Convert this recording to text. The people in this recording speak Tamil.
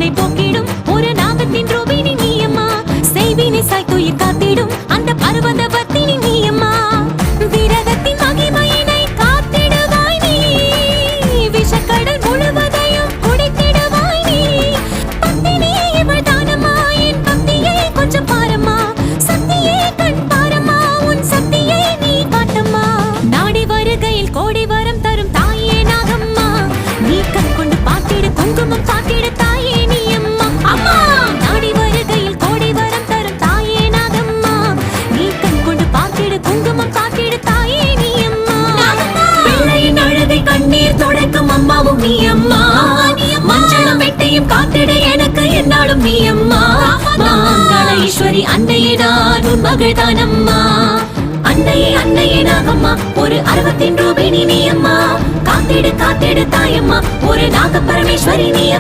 கவலை போக்கிடும் ஒரு நாகத்தின் ரூபினி நீ அம்மா. செய்வினை சாய்த்துயிர் காத்திடும் அந்த பர்வத வர்த்தினி நீ அம்மா. விரதத்தின் மகிமையினை காத்திடுவாய் நீ. விஷக்கடல் முழுவதையும் குடித்திடுவாய் நீ. பத்தினி இவள் தானம்மா, என் பக்தியை கொஞ்சம் பாரம்மா. சக்தியே கண் பாரம்மா, உன் சக்தியை நீ காட்டம்மா. நாடி வருகையில் கோடி வரம் தரும் தாயே நாகம்மா. நீ கண் கொண்டு பார்த்திடு குங்குமம் காட்டிடு தாயே நீ அம்மா. அம்மா நாடி வருகையில் கோடி வரம் தரும் தாயே நாகம்மா. நீ கண் கொண்டு பார்த்திடு குங்குமம் காட்டிடு தாயே நீ அம்மா. பிள்ளையின் அழகை கண்ணீர் துடைக்கும் அம்மாவும் நீ அம்மா. மஞ்சளும் வெட்டையும் காத்திட எனக்கு என்னாலும் நீ அம்மா. மங்கள ஈஸ்வரி அன்னையே நான் உன் மகள் தானம்மா. அன்னையே அன்னையே நாகம்மா, ஒரு அரவத்தின் ரூபினி நீ அம்மா. காத்திடு காத்திடு தாயம்மா, ஒரு நாக பரமேஸ்வரி நீ